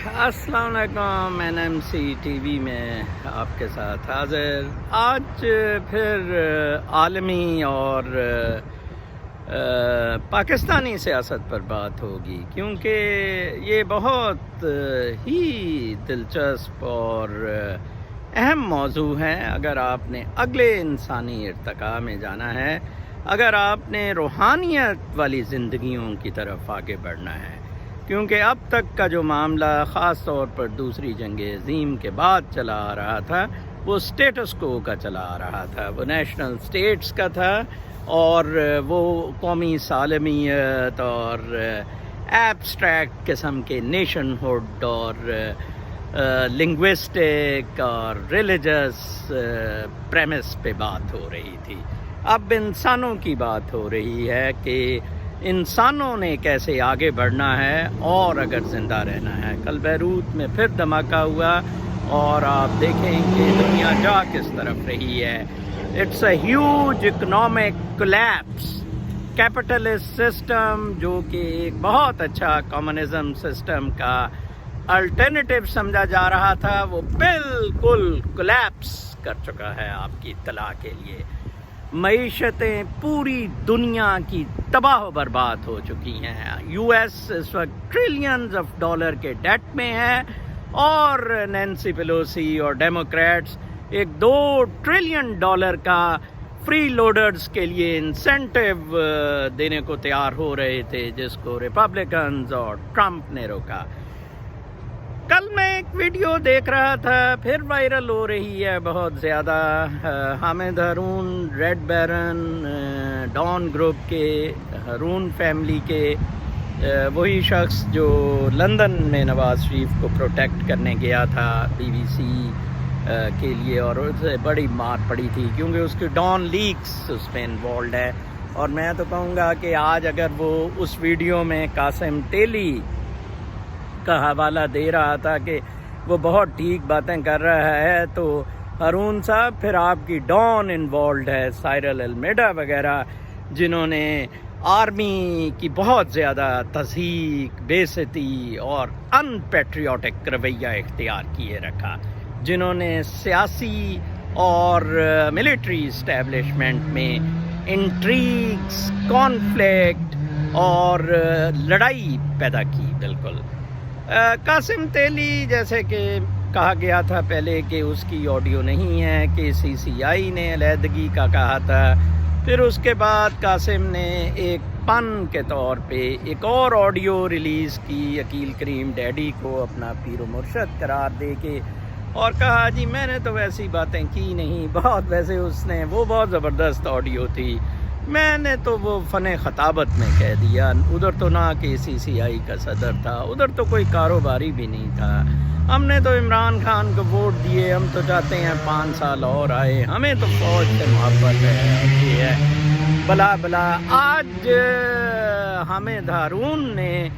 السلام علیکم، NMC T V میں آپ کے ساتھ حاضر۔ آج پھر عالمی اور پاکستانی سیاست پر بات ہوگی، کیونکہ یہ بہت ہی دلچسپ اور اہم موضوع ہے۔ اگر آپ نے اگلے انسانی ارتقاء میں جانا ہے، اگر آپ نے روحانیت والی زندگیوں کی طرف آگے بڑھنا ہے، کیونکہ اب تک کا جو معاملہ خاص طور پر دوسری جنگ عظیم کے بعد چلا آ رہا تھا، وہ اسٹیٹس کو کا چلا آ رہا تھا، وہ نیشنل اسٹیٹس کا تھا، اور وہ قومی سالمیت اور ایبسٹریکٹ قسم کے نیشن ہوڈ اور لنگوسٹک اور ریلیجس پریمس پہ بات ہو رہی تھی۔ اب انسانوں کی بات ہو رہی ہے کہ انسانوں نے کیسے آگے بڑھنا ہے اور اگر زندہ رہنا ہے۔ کل بیروت میں پھر دھماکہ ہوا اور آپ دیکھیں کہ دنیا جا کس طرف رہی ہے۔ It's a huge economic collapse. Capitalist system جو کہ ایک بہت اچھا کمیونزم سسٹم کا الٹرنیٹیو سمجھا جا رہا تھا، وہ بالکل کولیپس کر چکا ہے۔ آپ کی اطلاع کے لیے معیشتیں پوری دنیا کی تباہ و برباد ہو چکی ہیں۔ یو ایس اس وقت ٹریلینز آف ڈالر کے ڈیٹ میں ہے، اور نینسی پیلوسی اور ڈیموکریٹس ایک $2 ٹریلین کا فری لوڈرز کے لیے انسینٹیو دینے کو تیار ہو رہے تھے، جس کو ریپبلکنز اور ٹرمپ نے روکا۔ کل میں ایک ویڈیو دیکھ رہا تھا، پھر وائرل ہو رہی ہے بہت زیادہ۔ Hamid Haroon, red baron, Dawn group کے، ہارون فیملی کے، وہی شخص جو لندن میں نواز شریف کو پروٹیکٹ کرنے گیا تھا BBC کے لیے، اور اسے بڑی مار پڑی تھی کیونکہ اس کی ڈان لیکس اس میں انوالوڈ ہے۔ اور میں تو کہوں گا کہ آج اگر وہ اس ویڈیو میں قاسم تیلی کا حوالہ دے رہا تھا کہ وہ بہت ٹھیک باتیں کر رہا ہے، تو ہارون صاحب پھر آپ کی ڈان انوالوڈ ہے، سائرل المیڈا وغیرہ، جنہوں نے آرمی کی بہت زیادہ تضحیک، بے عزتی اور ان پیٹریوٹک رویہ اختیار کیے رکھا، جنہوں نے سیاسی اور ملٹری اسٹیبلشمنٹ میں انٹریگز، کانفلکٹ اور لڑائی پیدا کی۔ بالکل قاسم تیلی، جیسے کہ کہا گیا تھا پہلے کہ اس کی آڈیو نہیں ہے، کہ CCI نے علیحدگی کا کہا تھا، پھر اس کے بعد قاسم نے ایک پن کے طور پہ ایک اور آڈیو ریلیز کی، عقیل کریم ڈیڈی کو اپنا پیر و مرشد قرار دے کے، اور کہا جی میں نے تو ویسی باتیں کی نہیں، بہت ویسے اس نے وہ بہت زبردست آڈیو تھی، میں نے تو وہ فن خطابت میں کہہ دیا۔ ادھر تو نہ کہ CCI کا صدر تھا، ادھر تو کوئی کاروباری بھی نہیں تھا، ہم نے تو عمران خان کو ووٹ دیے، ہم تو چاہتے ہیں 5 سال اور آئے، ہمیں تو فوج سے محبت ہے، یہ ہے بلا بلا۔ آج حامد ہارون نے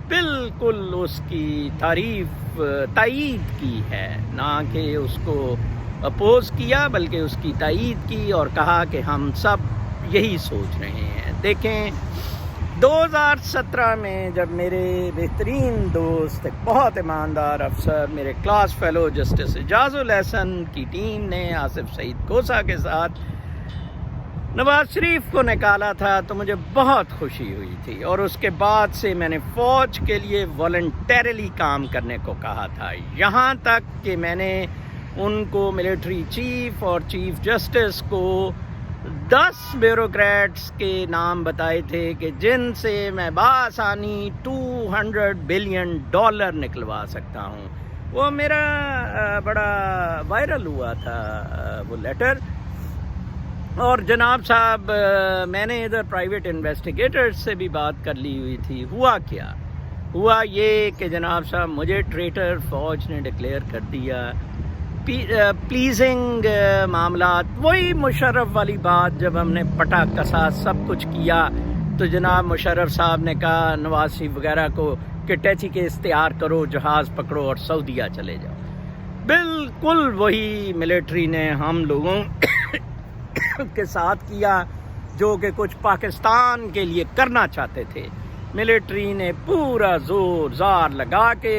بالکل اس کی تائید کی ہے، نہ کہ اس کو اپوز کیا بلکہ اس کی تائید کی، اور کہا کہ ہم سب یہی سوچ رہے ہیں۔ دیکھیں 2017 میں جب میرے بہترین دوست، ایک بہت ایماندار افسر، میرے کلاس فیلو جسٹس اعجاز الحسن کی ٹیم نے آصف سعید کوسہ کے ساتھ نواز شریف کو نکالا تھا، تو مجھے بہت خوشی ہوئی تھی، اور اس کے بعد سے میں نے فوج کے لیے والنٹیرلی کام کرنے کو کہا تھا، یہاں تک کہ میں نے ان کو ملٹری چیف اور چیف جسٹس کو 10 بیوروکریٹس کے نام بتائے تھے کہ جن سے میں بآسانی $200 بلین نکلوا سکتا ہوں۔ وہ میرا بڑا وائرل ہوا تھا وہ لیٹر، اور جناب صاحب میں نے ادھر پرائیویٹ انویسٹیگیٹرز سے بھی بات کر لی ہوئی تھی۔ ہوا کیا؟ ہوا یہ کہ جناب صاحب مجھے ٹریٹر فوج نے ڈکلیئر کر دیا۔ پلیزنگ معاملات، وہی مشرف والی بات، جب ہم نے پٹا کسا سب کچھ کیا، تو جناب مشرف صاحب نے کہا نواز شریف وغیرہ کو کہ ٹیچی کے اختیار کرو، جہاز پکڑو اور سعودیہ چلے جاؤ۔ بالکل وہی ملٹری نے ہم لوگوں کے ساتھ کیا جو کہ کچھ پاکستان کے لیے کرنا چاہتے تھے۔ ملٹری نے پورا زور زار لگا کے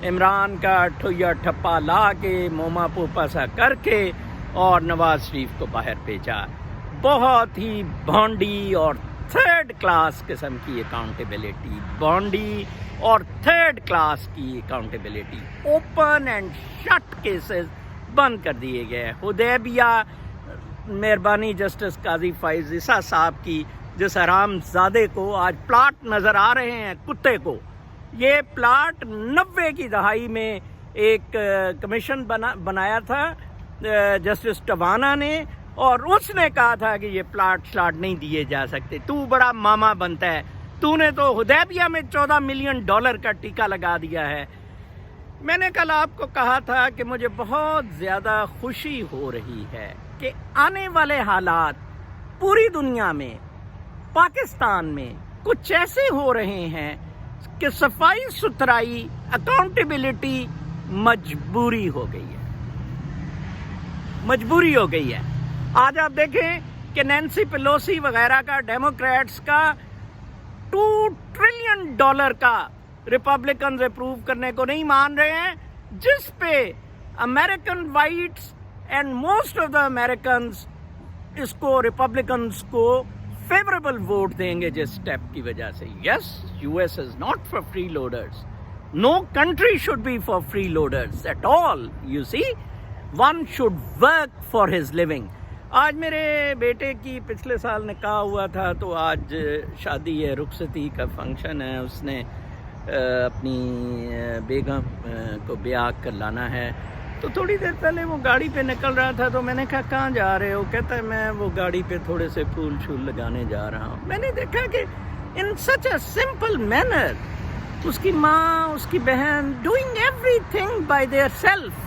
عمران کا ٹھویا ٹھپا لا کے موما پوپا سا کر کے اور نواز شریف کو باہر بھیجا. بہت ہی بھونڈی اور تھرڈ کلاس قسم کی اکاؤنٹیبلٹی، بھونڈی اور تھرڈ کلاس کی accountability. Open and shut cases بند کر دیے گئے. حدیبیہ مہربانی جسٹس قاضی فائز عیسیٰ صاحب کی، جس حرام زادے کو آج پلاٹ نظر آ رہے ہیں کتے کو، یہ پلاٹ 90 کی دہائی میں ایک کمیشن بنایا تھا جسٹس ٹوانا نے، اور اس نے کہا تھا کہ یہ پلاٹ نہیں دیے جا سکتے. تو بڑا ماما بنتا ہے، تو نے تو حدیبیہ میں $14 ملین کا ٹیکہ لگا دیا ہے. میں نے کل آپ کو کہا تھا کہ مجھے بہت زیادہ خوشی ہو رہی ہے کہ آنے والے حالات پوری دنیا میں، پاکستان میں کچھ ایسے ہو رہے ہیں کہ صفائی ستھرائی، اکاؤنٹیبلٹی مجبوری ہو گئی ہے. مجبوری ہو گئی ہے. آج آپ دیکھیں کہ نینسی پیلوسی وغیرہ کا، ڈیموکریٹس کا $2 ٹریلین کا ریپبلکنز اپروو کرنے کو نہیں مان رہے ہیں، جس پہ American whites and most of the Americans اس کو، ریپبلکنز کو فیوریبل ووٹ دیں گے جس اسٹیپ کی وجہ سے. Yes, US is not for free loaders. No country should be for free loaders at all. You see, one should work for his living. آج میرے بیٹے کی پچھلے سال نکاح ہوا تھا، تو آج شادی ہے، رخصتی کا فنکشن ہے. اس نے اپنی بیگم کو بیاہ کر لانا ہے. تو تھوڑی دیر پہلے وہ گاڑی پہ نکل رہا تھا، تو میں نے کہا کہاں جا رہے ہو؟ کہتا ہے میں وہ گاڑی پہ تھوڑے سے پھول چھول لگانے جا رہا ہوں. میں نے دیکھا کہ ان سچ اے سمپل مینر اس کی ماں، اس کی بہن doing everything by their self.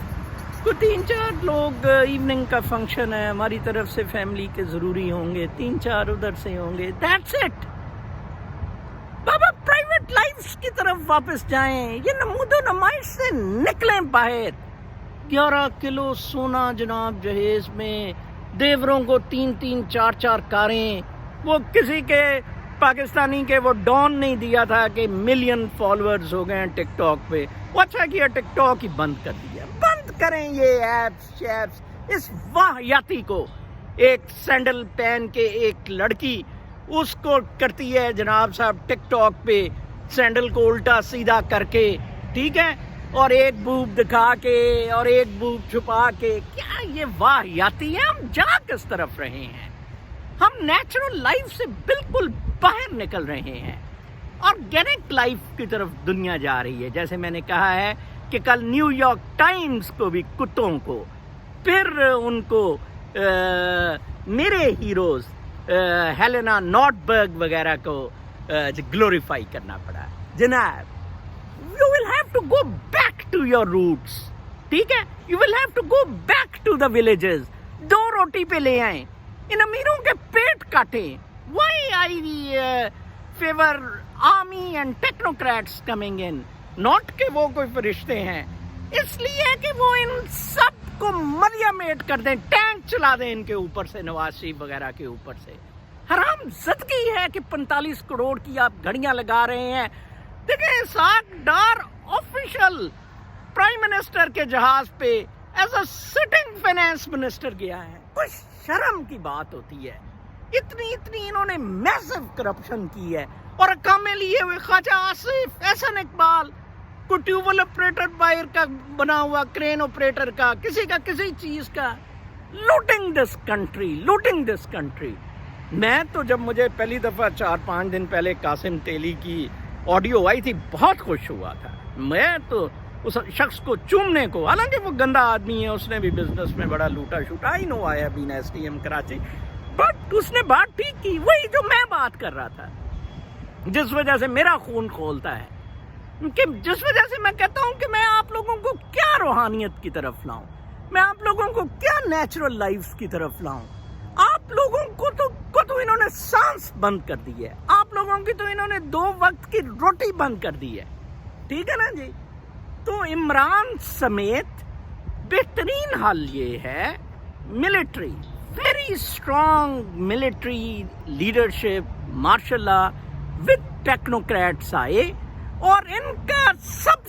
کوئی 3-4 لوگ، ایوننگ کا فنکشن ہے، ہماری طرف سے فیملی کے ضروری ہوں گے، 3-4 ادھر سے ہوں گے. That's it. بابا پرائیویٹ لائف کی طرف واپس جائیں. یہ نمود و نمائش سے نکلیں باہر. 11 کلو سونا جناب جہیز میں، دیوروں کو 3-3 4-4 کاریں. وہ کسی کے پاکستانی کے وہ ڈون نہیں دیا تھا کہ ملین فالوورز ہو گئے ہیں ٹک ٹاک پہ. وہ اچھا کیا ٹک ٹاک ہی بند کر دیا. بند کریں یہ ایپس شیپس. اس واہیاتی کو، ایک سینڈل پہن کے ایک لڑکی اس کو کرتی ہے جناب صاحب ٹک ٹاک پہ، سینڈل کو الٹا سیدھا کر کے، ٹھیک ہے، اور ایک بوب دکھا کے اور ایک بوب چھپا کے. کیا یہ واہیاتی ہے؟ ہم جا کس طرف رہے ہیں؟ ہم نیچرل لائف سے بالکل باہر نکل رہے ہیں. آرگینک لائف کی طرف دنیا جا رہی ہے. جیسے میں نے کہا ہے کہ کل نیو یارک ٹائمز کو بھی کتوں کو، پھر ان کو میرے ہیروز ہیلینا نارتبرگ وغیرہ کو گلوریفائی کرنا پڑا. جناب، you will have to go back to your roots. ٹھیک ہے، you will have to go back to the villages. 2 روٹی پہ لے آئیں، ان امیروں کے پیٹ کاٹیں. Why I favor army and technocrats coming in? Not کہ وہ کوئی فرشتے ہیں، اس لیے کہ وہ ان سب کو ملیامیٹ کر دیں، ٹینک چلا دیں ان کے اوپر سے، نواز شریف وغیرہ کے اوپر سے. حرام زدگی ہے کہ 45 کروڑ کی آپ گھڑیاں لگا رہے ہیں. دیکھیں، Ishaq Dar official prime minister کے جہاز پہ as a sitting finance minister گیا ہے. کچھ شرم کی بات ہوتی ہے. اتنی انہوں نے میسو کرپشن کی ہے. اور کامے لیے ہوئے خواجہ آصف، احسن اقبال، کوئی ٹیوبل آپریٹر باہر کا بنا ہوا، کرین آپریٹر کا، کسی چیز کا. Looting this country. میں تو جب مجھے پہلی دفعہ 4-5 دن پہلے قاسم تیلی کی آڈیو آئی تھی، بہت خوش ہوا تھا. میں تو اس شخص کو چومنے کو، حالانکہ وہ گندا آدمی ہے، اس نے بھی بزنس میں بڑا لوٹا شوٹا، آئی نو آیا بین STM کراچی، بٹ اس نے بات ٹھیک کی. وہی جو میں بات کر رہا تھا، جس وجہ سے میرا خون کھولتا ہے، کہ جس وجہ سے میں کہتا ہوں کہ میں آپ لوگوں کو کیا روحانیت کی طرف لاؤں، میں آپ لوگوں کو کیا نیچرل لائف کی طرف لاؤں. آپ لوگوں کو تو انہوں نے سانس بند کر دی ہے. آپ لوگوں کی تو انہوں نے 2 وقت کی روٹی بند کر دی ہے. ٹھیک ہے نا جی. تو عمران سمیت بہترین حل یہ ہے military, very strong military leadership, martial law with technocrats آئے، اور ان کا سب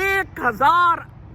1000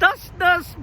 10-10,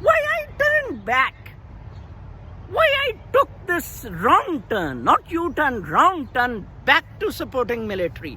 Why I turned back? Why I took this wrong turn, not U-turn, wrong turn back to supporting military?